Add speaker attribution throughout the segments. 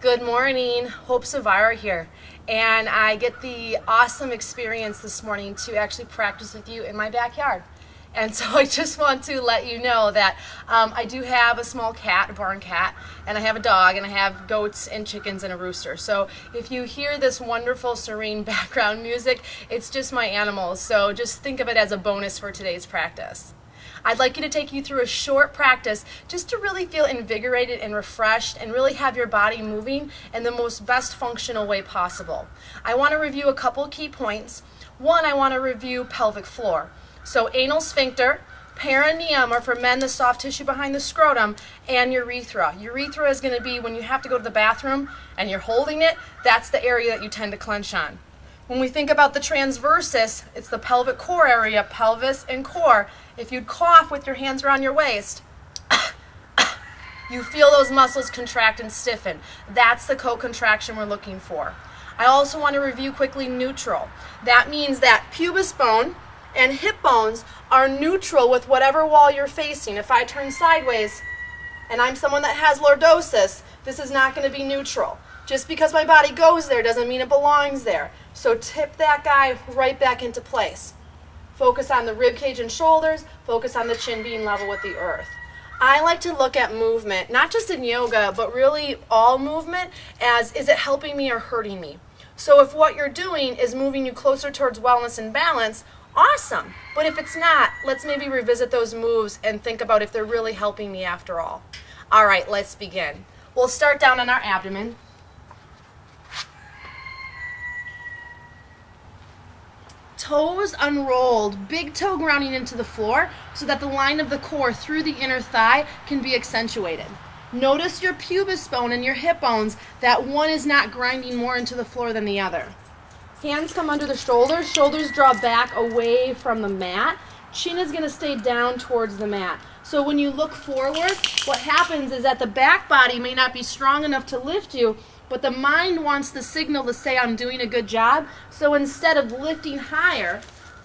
Speaker 1: Good morning, Hope Zvara here, and I get the awesome experience this morning to actually practice with you in my backyard. And so I just want to let you know that I do have a small cat, a barn cat, and I have a dog, and I have goats and chickens and a rooster. So if you hear this wonderful, serene background music, it's just my animals. So just think of it as a bonus for today's practice. I'd like you to take you through a short practice just to really feel invigorated and refreshed and really have your body moving in the most best functional way possible. I want to review a couple key points. One, I want to review pelvic floor. So anal sphincter, perineum, or for men, the soft tissue behind the scrotum, and urethra. Urethra is going to be when you have to go to the bathroom and you're holding it, that's the area that you tend to clench on. When we think about the transversus, it's the pelvic core area, pelvis and core. If you'd cough with your hands around your waist, you feel those muscles contract and stiffen. That's the co-contraction we're looking for. I also want to review quickly neutral. That means that pubis bone and hip bones are neutral with whatever wall you're facing. If I turn sideways and I'm someone that has lordosis, this is not going to be neutral. Just because my body goes there doesn't mean it belongs there. So tip that guy right back into place. Focus on the rib cage and shoulders. Focus on the chin being level with the earth. I like to look at movement, not just in yoga, but really all movement as, is it helping me or hurting me? So if what you're doing is moving you closer towards wellness and balance, awesome. But if it's not, let's maybe revisit those moves and think about if they're really helping me after all. All right, let's begin. We'll start down on our abdomen. Toes unrolled, big toe grounding into the floor so that the line of the core through the inner thigh can be accentuated. Notice your pubis bone and your hip bones, that one is not grinding more into the floor than the other. Hands come under the shoulders, shoulders draw back away from the mat. Chin is going to stay down towards the mat. So when you look forward, what happens is that the back body may not be strong enough to lift you, but the mind wants the signal to say I'm doing a good job. So instead of lifting higher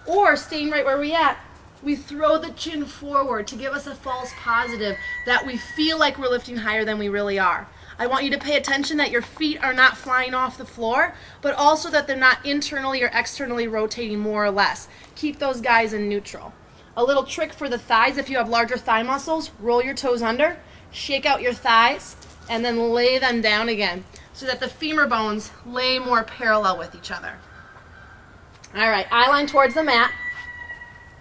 Speaker 1: or staying right where we're at, we throw the chin forward to give us a false positive that we feel like we're lifting higher than we really are. I want you to pay attention that your feet are not flying off the floor, but also that they're not internally or externally rotating more or less. Keep those guys in neutral. A little trick for the thighs, if you have larger thigh muscles, roll your toes under, shake out your thighs, and then lay them down again so that the femur bones lay more parallel with each other. All right, eye line towards the mat,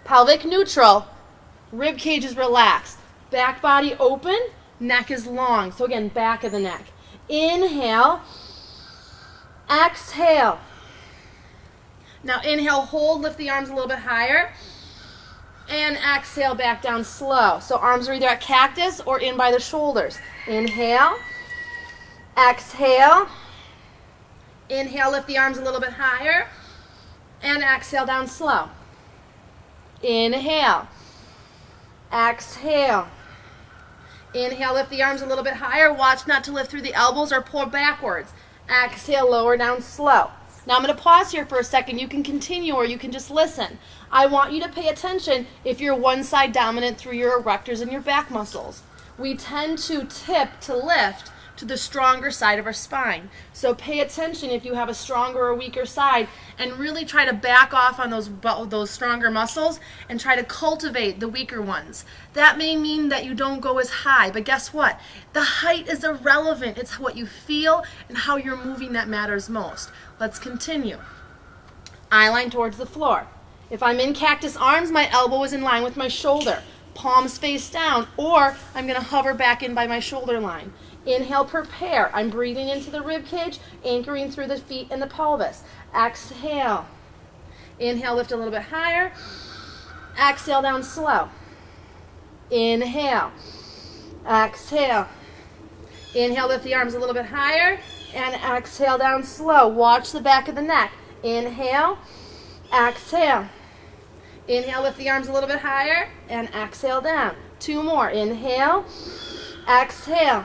Speaker 1: pelvic neutral, rib cage is relaxed, back body open, neck is long. So again, back of the neck. Inhale, exhale. Now inhale, hold, lift the arms a little bit higher, and exhale back down slow. So arms are either at cactus or in by the shoulders. Inhale, exhale. Inhale, lift the arms a little bit higher, and exhale down slow. Inhale, exhale. Inhale, lift the arms a little bit higher. Watch not to lift through the elbows or pull backwards. Exhale, lower down slow. Now I'm going to pause here for a second. You can continue or you can just listen. I want you to pay attention if you're one side dominant through your erectors and your back muscles. We tend to tip to lift to the stronger side of our spine. So pay attention if you have a stronger or weaker side and really try to back off on those stronger muscles and try to cultivate the weaker ones. That may mean that you don't go as high, but guess what? The height is irrelevant. It's what you feel and how you're moving that matters most. Let's continue. Eye line towards the floor. If I'm in cactus arms, my elbow is in line with my shoulder. Palms face down, or I'm going to hover back in by my shoulder line. Inhale, prepare. I'm breathing into the rib cage, anchoring through the feet and the pelvis. Exhale. Inhale, lift a little bit higher. Exhale, down slow. Inhale. Exhale. Inhale, lift the arms a little bit higher. And exhale, down slow. Watch the back of the neck. Inhale. Exhale. Inhale, lift the arms a little bit higher. And exhale, down. Two more. Inhale. Exhale.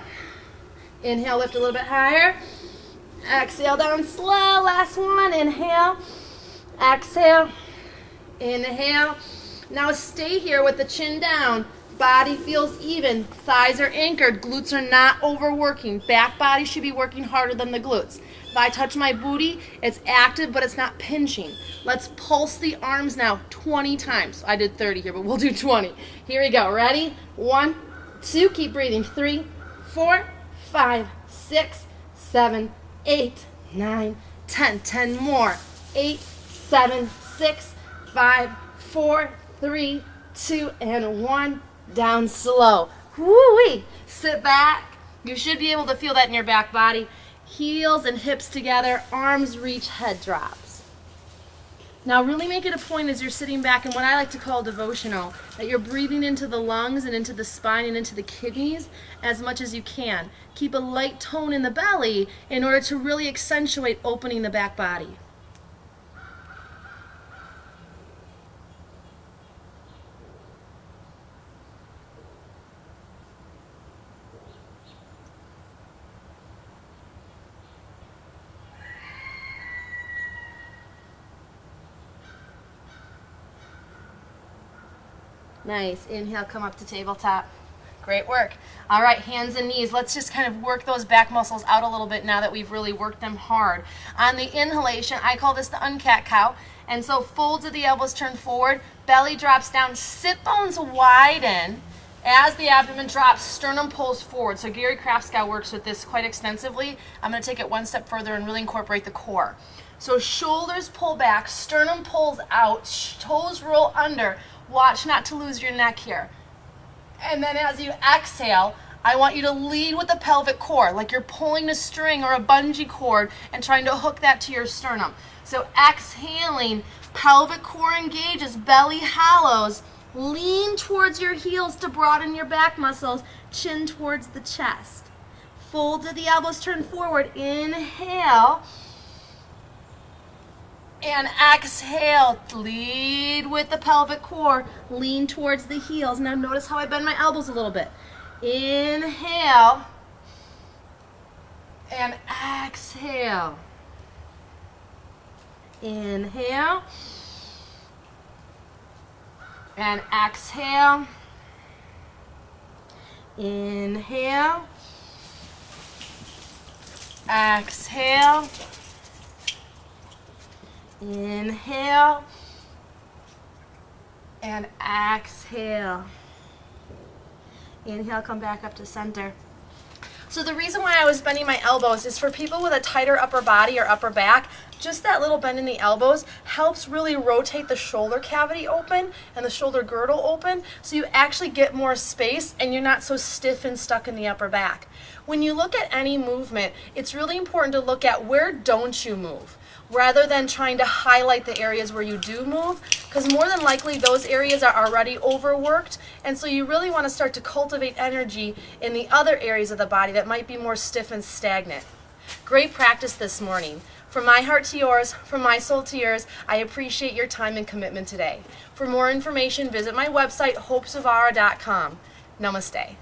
Speaker 1: Inhale, lift a little bit higher. Exhale, down slow. Last one. Inhale. Exhale. Inhale. Now stay here with the chin down, Body feels even. Thighs are anchored. Glutes are not overworking. Back body should be working harder than the glutes. If I touch my booty, it's active, but it's not pinching. Let's pulse the arms now 20 times. I did 30 here, but we'll do 20. Here we go. Ready? 1, 2, keep breathing. 3, 4, 5, 6, 7, 8, 9, 10. 10 more. 8, 7, 6, 5, 4, 3, 2, and 1. Down slow. Woo-wee. Sit back. You should be able to feel that in your back body. Heels and hips together. Arms reach, head drops. Now really make it a point as you're sitting back in what I like to call devotional, that you're breathing into the lungs and into the spine and into the kidneys as much as you can. Keep a light tone in the belly in order to really accentuate opening the back body. Nice. Inhale, come up to tabletop. Great work. All right, hands and knees. Let's just kind of work those back muscles out a little bit now that we've really worked them hard. On the inhalation, I call this the uncat cow. And so folds of the elbows turn forward, belly drops down, sit bones widen. As the abdomen drops, sternum pulls forward. So Gary Krafskow works with this quite extensively. I'm going to take it one step further and really incorporate the core. So shoulders pull back, sternum pulls out, toes roll under. Watch not to lose your neck here. And then as you exhale, I want you to lead with the pelvic core, like you're pulling a string or a bungee cord and trying to hook that to your sternum. So exhaling, pelvic core engages, belly hollows, lean towards your heels to broaden your back muscles, chin towards the chest. Fold to the elbows, turn forward, inhale. And exhale, lead with the pelvic core, lean towards the heels. Now notice how I bend my elbows a little bit. Inhale, and exhale. Inhale, and exhale. Inhale, exhale. Inhale and exhale. Inhale, come back up to center. So the reason why I was bending my elbows is for people with a tighter upper body or upper back, just that little bend in the elbows helps really rotate the shoulder cavity open and the shoulder girdle open, so you actually get more space and you're not so stiff and stuck in the upper back. When you look at any movement, it's really important to look at where don't you move, rather than trying to highlight the areas where you do move, because more than likely those areas are already overworked, and so you really want to start to cultivate energy in the other areas of the body that might be more stiff and stagnant. Great practice this morning. From my heart to yours, from my soul to yours, I appreciate your time and commitment today. For more information, visit my website, hopezvara.com. Namaste.